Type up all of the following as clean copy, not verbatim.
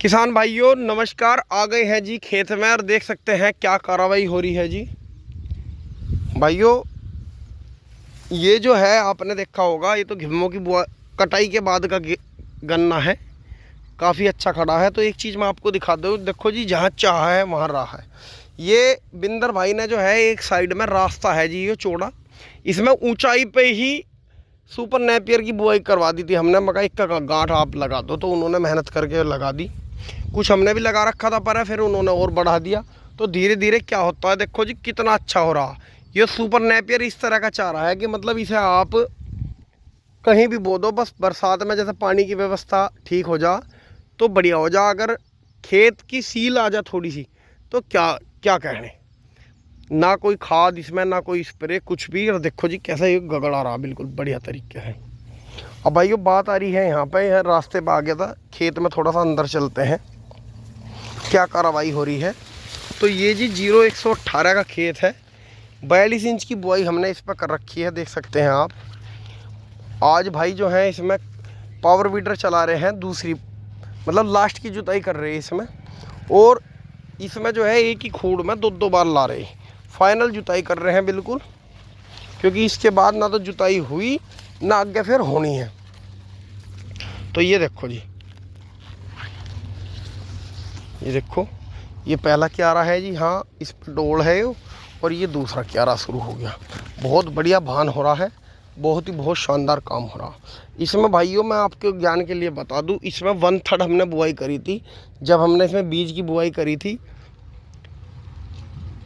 किसान भाइयों नमस्कार। आ गए हैं जी खेत में और देख सकते हैं क्या कार्रवाई हो रही है जी। भाइयों ये जो है आपने देखा होगा, ये तो गेहूं की बुआ कटाई के बाद का गन्ना है, काफ़ी अच्छा खड़ा है। तो एक चीज़ मैं आपको दिखा दूँ, देखो जी, जहाँ चाह है वहाँ राह है। ये बिंदर भाई ने जो है एक साइड में रास्ता है जी ये चौड़ा, इसमें ऊंचाई पे ही सुपर नेपियर की बुआई करवा दी थी हमने। मकई का गांठ आप लगा दो, तो उन्होंने मेहनत करके लगा दी। कुछ हमने भी लगा रखा था पर फिर उन्होंने और बढ़ा दिया। तो धीरे धीरे क्या होता है, देखो जी कितना अच्छा हो रहा। ये सुपर नेपियर इस तरह का चाह रहा है कि मतलब इसे आप कहीं भी बो दो, बस बरसात में जैसे पानी की व्यवस्था ठीक हो जा तो बढ़िया हो जा। अगर खेत की सील आ जा थोड़ी सी तो क्या क्या कहने, ना कोई खाद इसमें ना कोई स्प्रे कुछ भी। और देखो जी कैसा ये गगड़ा रहा, बिल्कुल बढ़िया तरीके है। अब भाइयों बात आ रही है यहाँ पे, यह रास्ते पे आ गया था, खेत में थोड़ा सा अंदर चलते हैं क्या कार्रवाई हो रही है। तो ये जी 0118 का खेत है, 42 इंच की बुआई हमने इस पर कर रखी है, देख सकते हैं आप। आज भाई जो है इसमें पावर वीडर चला रहे हैं, दूसरी मतलब लास्ट की जुताई कर रहे हैं इसमें। और इसमें जो है एक ही खूड़ में दो बार ला रहे हैं, फाइनल जुताई कर रहे हैं बिल्कुल, क्योंकि इसके बाद ना तो जुताई हुई ना आगे फिर होनी है। तो ये देखो जी, ये देखो ये पहला क्यारा है जी, हाँ इस पर डोल है और ये दूसरा क्यारा शुरू हो गया। बहुत बढ़िया भान हो रहा है, बहुत शानदार काम हो रहा। इसमें भाइयों मैं आपके ज्ञान के लिए बता दूं, इसमें 1/3 हमने बुआई करी थी। जब हमने इसमें बीज की बुआई करी थी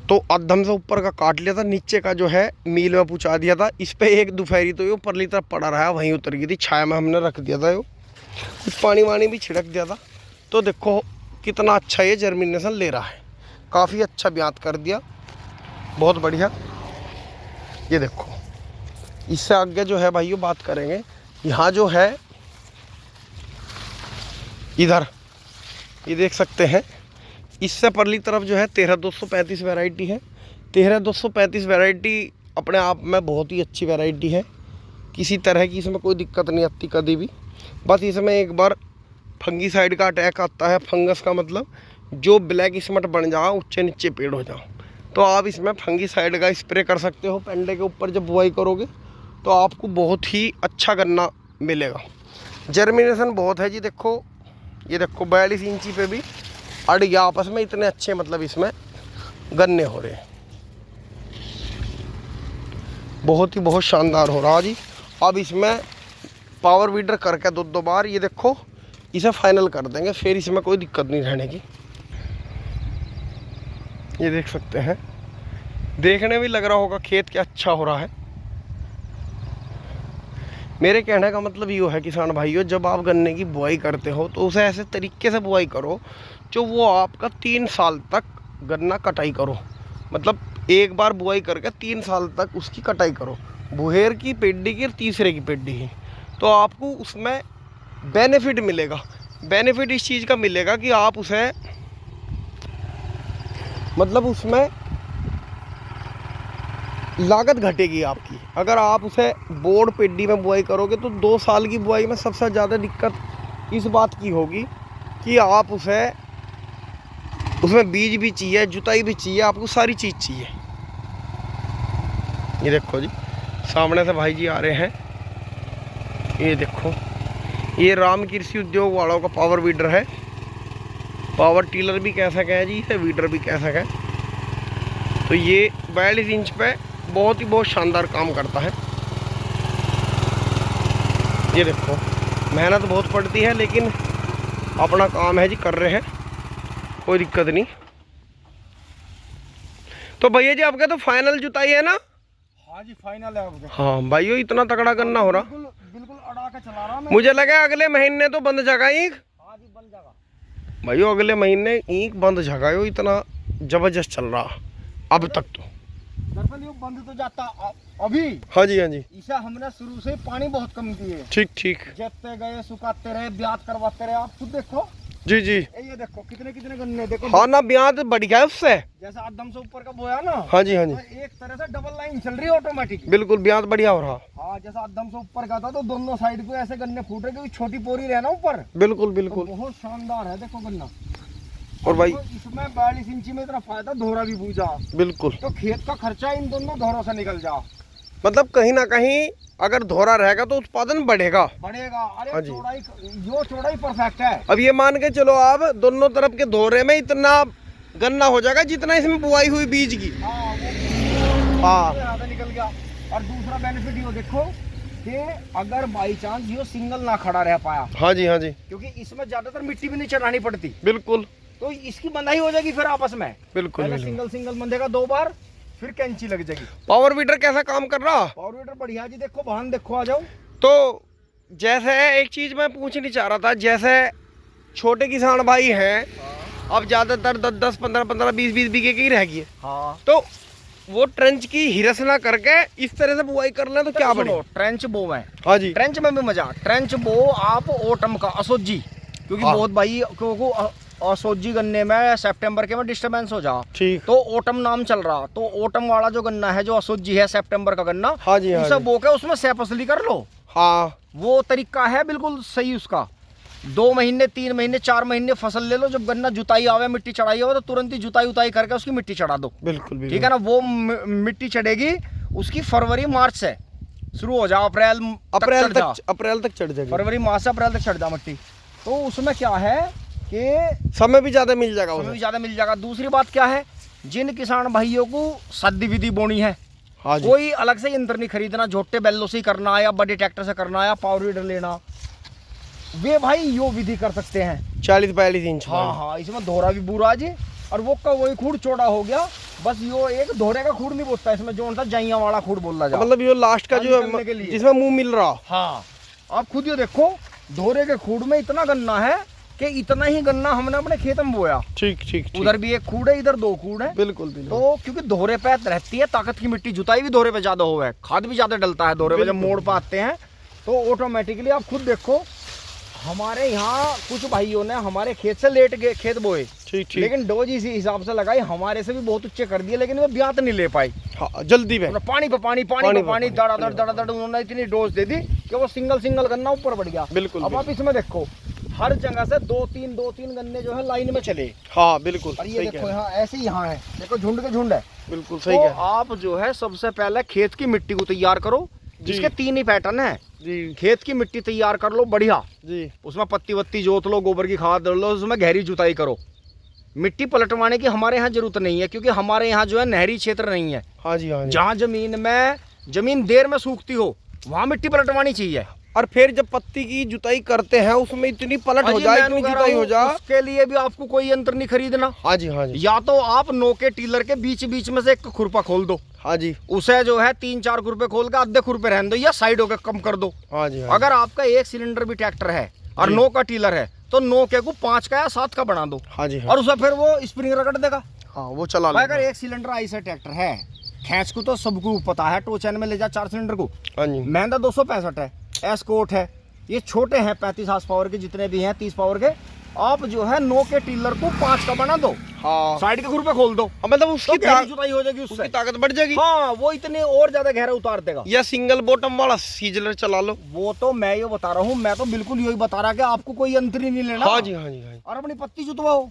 तो अद्धम से ऊपर का काट लिया था, नीचे का जो है मील में पहुँचा दिया था। इस पर एक दोपहरी तो ये ऊपरली तरफ पड़ा रहा, वहीं उतर गई थी, छाया में हमने रख दिया था, कुछ पानी वानी भी छिड़क दिया था। तो देखो कितना अच्छा ये जर्मिनेशन ले रहा है, काफ़ी अच्छा ब्यात कर दिया, बहुत बढ़िया। ये देखो इससे आगे जो है भाइयों बात करेंगे। यहाँ जो है इधर ये देख सकते हैं, इससे परली तरफ जो है 13235 वैरायटी है। 13235 वैरायटी अपने आप में बहुत ही अच्छी वैरायटी है, किसी तरह की इसमें कोई दिक्कत नहीं आती कभी भी। बस इसमें एक बार फंगीसाइड का अटैक आता है, फंगस का मतलब जो ब्लैक स्मट बन जाओ, ऊंचे नीचे पेड़ हो जाओ, तो आप इसमें फंगीसाइड का स्प्रे कर सकते हो। पेंडे के ऊपर जब बुआई करोगे तो आपको बहुत ही अच्छा गन्ना मिलेगा। जर्मिनेशन बहुत है जी, देखो ये देखो 42 इंची पे भी अड़ गया आपस में, इतने अच्छे मतलब इसमें गन्ने हो रहे हैं, बहुत शानदार हो रहा जी। अब इसमें पावर वीडर करके दो बार ये देखो इसे फाइनल कर देंगे, फिर इसमें कोई दिक्कत नहीं रहने की। ये देख सकते हैं, देखने में लग रहा होगा खेत क्या अच्छा हो रहा है। मेरे कहने का मतलब ये है किसान भाइयों, जब आप गन्ने की बुआई करते हो तो उसे ऐसे तरीके से बुआई करो जो वो आपका 3 साल तक गन्ना कटाई करो। मतलब एक बार बुआई करके 3 साल तक उसकी कटाई करो, बुहेर की पेड्डी की और तीसरे की पेड्डी की, तो आपको उसमें बेनिफिट मिलेगा। बेनिफिट इस चीज़ का मिलेगा कि आप उसे मतलब उसमें लागत घटेगी आपकी। अगर आप उसे बोर्ड पेड्डी में बुआई करोगे तो 2 साल की बुआई में सबसे ज़्यादा दिक्कत इस बात की होगी कि आप उसे उसमें बीज भी चाहिए, जुताई भी चाहिए, आपको सारी चीज़ चाहिए। ये देखो जी सामने से भाई जी आ रहे हैं, ये देखो ये राम कृषि उद्योग वालों का पावर वीडर है, पावर टीलर भी कह सकें जी, इसे वीडर भी कह सकें। तो ये 42 इंच पे बहुत शानदार काम करता है। ये देखो मेहनत बहुत पड़ती है, लेकिन अपना काम है जी, कर रहे हैं, कोई दिक्कत नहीं। तो भैया जी आपका तो फाइनल जुताई है ना? हाँ जी फाइनल है आपका। हाँ भाइयों इतना तगड़ा गन्ना हो रहा, बिल्कुल अड़ा के चला रहा मैं। मुझे लगा अगले महीने तो बंद जगह ईंख। हाँ जी बन जाएगा भाइयों अगले महीने ईंख बंद जगह हो, इतना जबरदस्त चल रहा अब तक तो। दरअसल ये बंद तो जाता अभी। हाँ जी हाँ जी, इसे हमने शुरू से पानी बहुत कम दिए, ठीक ठीक, जेते गए सुखाते रहे, ब्यात करवाते रहे। आप खुद देखो जी जी, ये देखो कितने कितने गन्ने देखो। हाँ ना, ब्याज बढ़ गया है उससे। जैसा आदम से ऊपर का बोया ना, हाँ जी हाँ जी, तो एक तरह से डबल लाइन चल रही है ऑटोमेटिक। बिल्कुल ब्याज बढ़िया हो रहा। हाँ, जैसा आदम से ऊपर का था तो दोनों साइड को ऐसे गन्ने फूट रहे, क्योंकि छोटी पोरी रहे ना ऊपर। बिल्कुल तो बिल्कुल। बहुत शानदार है देखो गन्ना। और भाई तो इसमें 42 इंची में इतना फायदा, धोरा भी बूझा, बिल्कुल, तो खेत का खर्चा इन दोनों धोरों से निकल जा। मतलब कहीं ना कहीं अगर धोरा रहेगा तो उत्पादन बढ़ेगा। बढ़ेगा। हाँ अरे जी। चौड़ाई, यो चौड़ाई परफेक्ट है। अब ये मान के चलो आप दोनों तरफ के धोरे में इतना गन्ना हो जाएगा जितना इसमें बुआई हुई बीज की। हाँ, वो हाँ। ज्यादा निकल गया। और दूसरा बेनिफिट ये देखो कि अगर बाई चांस यो सिंगल ना खड़ा रह पाया, हाँ जी हाँ जी, क्योंकि इसमें ज्यादातर मिट्टी भी नहीं चढ़ानी पड़ती, बिल्कुल तो इसकी बंधाई हो जाएगी फिर आपस में। बिल्कुल पहले बिल्कुल। सिंगल सिंगल बंधेगा 2 बार, फिर कैंची लग जाएगी। पावर वीडर कैसा काम कर रहा? पावर वीडर बढ़िया जी, देखो वाहन देखो, आ जाओ। तो जैसे एक चीज मैं पूछनी चाह रहा था, जैसे छोटे किसान भाई हैं, अब ज्यादातर 10 15 15 20 20 बीघे की ही रह गई है, हाँ, तो वो ट्रेंच की हिरस ना करके इस तरह से बुआई कर लें तो क्या सुनो, बढ़े? ट्रेंच बो है। हाँ जी, ट्रेंच में भी मजा। ट्रेंच बो आप ओटम का असोजी, क्योंकि हाँ। बहुत भाई क्योंकि असोजी गन्ने में सितंबर के में डिस्टर्बेंस हो जा, ठीक। तो ओटम नाम चल रहा, तो ओटम वाला जो गन्ना है, जो असोजी है सितंबर का गन्ना, हाँ जी हाँ उसे जी, बो के उसमें सैपसली कर लो। हाँ वो तरीका है बिल्कुल सही उसका। 2 महीने 3 महीने 4 महीने फसल ले लो, जब गन्ना जुताई आवे, मिट्टी चढ़ाई आवे, तो तुरंत ही जुताई उताई करके उसकी मिट्टी चढ़ा दो। बिल्कुल बिल्कुल, ठीक है ना। वो मिट्टी चढ़ेगी उसकी फरवरी मार्च से शुरू हो जा, अप्रैल अप्रैल चढ़ जा। तक, अप्रैल तक चढ़ जाएगी। फरवरी मार्च से अप्रैल तक चढ़ जा मिट्टी। तो उसमें क्या है कि समय भी ज्यादा मिल जाएगा समय भी उसे। ज्यादा मिल जाएगा। दूसरी बात क्या है, जिन किसान भाइयों को सद्दी विधि बोनी है, हाँ जी, कोई अलग से यंत्र नहीं खरीदना, झोटे बैलों से ही करना है या बड़े ट्रैक्टर से करना है या पावर वीडर लेना, वे भाई यो विधि कर सकते हैं। 40 इंच। हाँ हाँ, इसमें दोहरा भी बुरा जी, और वो का वही खूड़ चौड़ा हो गया। बस यो एक दोहरे का खूड़ नहीं बोलता, इसमें जो होता जाइया वाला खूड़ बोला जा, मतलब ये लास्ट का जो निकलने के लिए। जिसमें मुंह मिल रहा। हाँ, आप खुद ये देखो, दोहरे के खूड़ में इतना गन्ना है कि इतना ही गन्ना हमने अपने खेत में बोया। ठीक ठीक ठीक। उधर भी एक खूड़ है, इधर 2 खूड़ है। बिल्कुल बिल्कुल। तो क्योंकि दोहरे पे रहती है ताकत की मिट्टी, जुताई भी दोहरे पे ज्यादा हो है, खाद भी ज्यादा डलता है दोहरे पे, जब बिल्कुल। मोड़ पे आते हैं तो ऑटोमेटिकली आप खुद देखो। हमारे यहाँ कुछ भाइयों ने हमारे खेत से लेट गए खेत बोए, ठीक ठीक। लेकिन डोज इसी हिसाब से लगाई, हमारे से भी बहुत ऊंचे कर दिए, लेकिन वो ब्यात नहीं ले पाई। हाँ, जल्दी में। उन्होंने पानी पे पानी पानी पे पानी, दड़ उन्होंने इतनी डोज दे दी कि वो सिंगल गन्ना ऊपर बढ़ गया। बिल्कुल अब आप इसमें देखो, हर जगह से 2-3 गन्ने जो है लाइन में चले। हाँ बिल्कुल और ये सही देखो कह रहे हैं। यहाँ ऐसे ही, यहाँ है देखो, झुंड के झुंड है। बिल्कुल सही तो कह रहे हैं। आप जो है सबसे पहले खेत की मिट्टी को तैयार करो, जी। जिसके 3 ही पैटर्न है। जी खेत की मिट्टी तैयार कर लो बढ़िया, जी, उसमें पत्ती वत्ती जोत लो, गोबर की खाद डाल लो, उसमें गहरी जुताई करो। मिट्टी पलटवाने की हमारे यहाँ जरूरत नहीं है, क्योंकि हमारे यहाँ जो है नहरी क्षेत्र नहीं है। हाँ जी हाँ जी। जहाँ जमीन देर में सूखती हो, वहाँ मिट्टी पलटवानी चाहिए। और फिर जब पत्ती की जुताई करते हैं उसमें इतनी पलट हो अजी, जाए, मैं इतनी कह रहा जुताई हो हूँ, जा। उसके लिए भी आपको कोई यंत्र नहीं खरीदना। हाँ जी हाँ जी, या तो आप नोके टीलर के बीच बीच में से एक खुरपा खोल दो, हाँ जी उसे जो है 3-4 खुरपे खोल के आधे खुरपे रहने दो, या साइड होकर कम कर दो। हाँ जी। हाँ अगर आपका 1 सिलेंडर भी ट्रैक्टर है और जी। 9 का टीलर है, तो 9 के को 5 का या 7 का बना दो, हाँ जी हाँ। और उसे फिर वो स्प्रिंग रगड़ देगा। हाँ वो चला भाई लेगा। अगर 1 सिलेंडर आई से ट्रैक्टर है, खैंच को तो सबको पता है, टोचन में ले जा 4 सिलेंडर को। हाँ जी महिंद्रा 265 है, एस्कोर्ट है, ये छोटे हैं 35 हार्स पावर के, जितने भी हैं 30 पावर के। आप जो है 9 के टीलर को 5 का बना दो, हाँ। साइड के खुरपे खोल दो, हाँ, मतलब तो उसकी गहरी जुताई हो जाएगी उससे। उसकी ताकत बढ़ जाएगी। हाँ, वो इतने और ज्यादा गहरा उतार देगा। या सिंगल बॉटम वाला सीजलर चला लो। वो तो मैं ये बता रहा हूँ, मैं तो बिल्कुल यही बता रहा कि आपको कोई यंत्र ही नहीं लेना। हाँ जी हाँ जी हाँ जी। और अपनी पत्ती जुतवाओ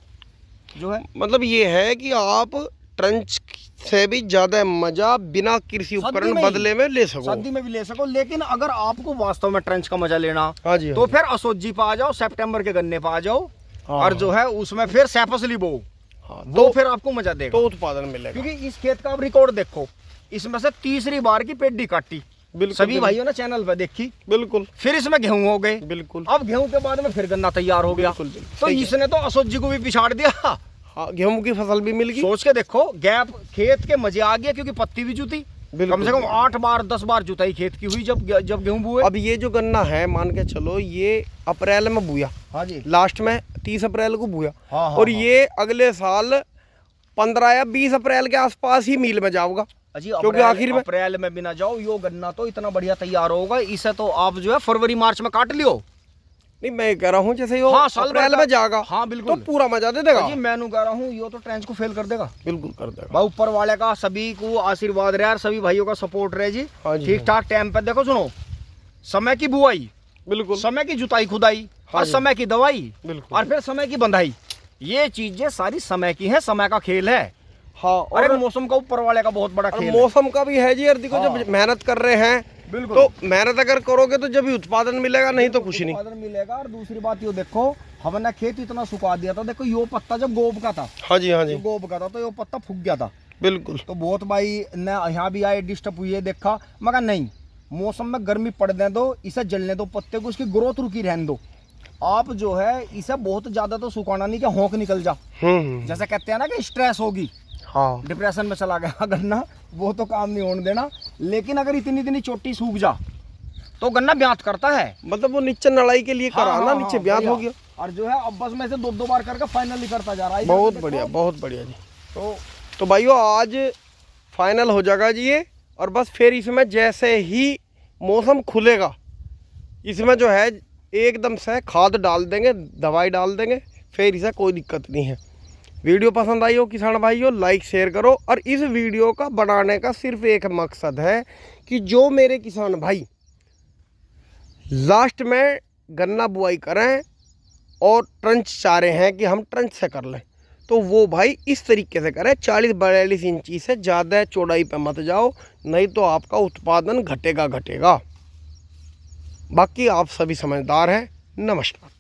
जो है। मतलब ये है कि आप ट्रंच से भी ज्यादा मजा बिना कृषि उपकरण में ही। बदले में ले सको। सर्दी में भी ले सको, लेकिन अगर आपको वास्तव में ट्रेंच का मजा लेना, हाँ जी तो फिर असोजी पे आ जाओ, सितंबर के गन्ने पे आ जाओ, हाँ, और जो है उसमें फिर सैपसली बो, हाँ, वो फिर आपको मजा देगा। तो उत्पादन मिलेगा। क्योंकि इस खेत का आप रिकॉर्ड देखो, इसमें से तीसरी बार की पेड्डी काटी, बिल्कुल सभी भाइयों ने चैनल पे देखी। बिल्कुल फिर इसमें गेहूं हो गए, बिल्कुल। अब गेहूं के बाद में फिर गन्ना तैयार हो गया। बिल्कुल, बिल्कुल, तो सही इसने तो असोजी को भी पिछाड़ दिया। हाँ, गेहूं की फसल भी मिल गई। सोच के देखो, गैप खेत के मजे आ गया, क्योंकि पत्ती भी जुती। कम से कम 8 बार 10 बार जुताई खेत की हुई जब गेहूं बुए। अब ये जो गन्ना है, मान के चलो ये अप्रैल में बुया, हाँ जी, लास्ट में 30 अप्रैल को बुया, हाँ, और ये अगले साल 15 या 20 अप्रैल के आसपास ही मिल में जाऊंगा। अजी क्योंकि आखिर में अप्रैल में भी ना जाओ, यो गन्ना तो इतना बढ़िया तैयार होगा, इसे तो आप जो है फरवरी मार्च में काट लियो। नहीं मैं कह रहा हूँ जैसे वो हाँ, साल भर अप्रैल का- में जाएगा हाँ, बिल्कुल। तो पूरा मजा दे देगा। जी मैं कह रहा हूँ ये तो ट्रेंच को फेल कर देगा, बिल्कुल कर देगा। भाई ऊपर वाले का सभी को आशीर्वाद रहे यार, सभी भाइयों का सपोर्ट रहे जी। हाँ जी, ठीक ठाक टाइम पे देखो, सुनो, समय की बुआई, बिल्कुल समय की जुताई खुदाई, हाँ और जी। समय की दवाई, बिल्कुल। और फिर समय की बंधाई, ये चीजें सारी समय की है, समय का खेल है। हाँ और और मौसम का ऊपर वाले का बहुत बड़ा खेल है। मौसम का भी है जी यार, देखो हाँ। जब मेहनत कर रहे हैं बिल्कुल। तो मेहनत अगर करोगे तो जब भी उत्पादन मिलेगा, नहीं तो कुछ नहीं। उत्पादन मिलेगा। और दूसरी बात ये देखो, हमने खेत इतना सुखा दिया था, देखो यो पत्ता जब गोब का था, हाँ जी, हाँ जी, जो गोब का था तो यो पत्ता फूक गया था। बिल्कुल। तो बहुत भाई ने यहाँ भी आए, डिस्टर्ब हुई है, देखा, मगर नहीं, मौसम में गर्मी पड़ने दो, इसे जलने दो, पत्ते को, उसकी ग्रोथ रुकी रहने दो। आप जो है इसे बहुत ज्यादा तो सुखाना नहीं कि होंक निकल जा, जैसे कहते हैं ना कि स्ट्रेस होगी, हाँ डिप्रेशन में चला गया गन्ना, वो तो काम नहीं होने देना। लेकिन अगर इतनी इतनी चोटी सूख जा तो गन्ना ब्यात करता है। मतलब वो नीचे नड़ाई के लिए करा ना, नीचे ब्यात हो गया। और जो है अब बस में से 2-2 बार करके फाइनली करता जा रहा है। बहुत बढ़िया, बहुत बढ़िया जी। तो भाइयों आज फाइनल हो जाएगा जी ये, और बस फिर इसमें जैसे ही मौसम खुलेगा, इसमें जो है एकदम से खाद डाल देंगे, दवाई डाल देंगे, फिर इसे कोई दिक्कत नहीं है। वीडियो पसंद आई हो किसान भाइयों, लाइक शेयर करो। और इस वीडियो का बनाने का सिर्फ एक मकसद है कि जो मेरे किसान भाई लास्ट में गन्ना बुआई करें और ट्रंच चाह रहे हैं कि हम ट्रंच से कर लें, तो वो भाई इस तरीके से करें, 40-42 इंची से ज़्यादा चौड़ाई पे मत जाओ, नहीं तो आपका उत्पादन घटेगा। बाकी आप सभी समझदार हैं। नमस्कार।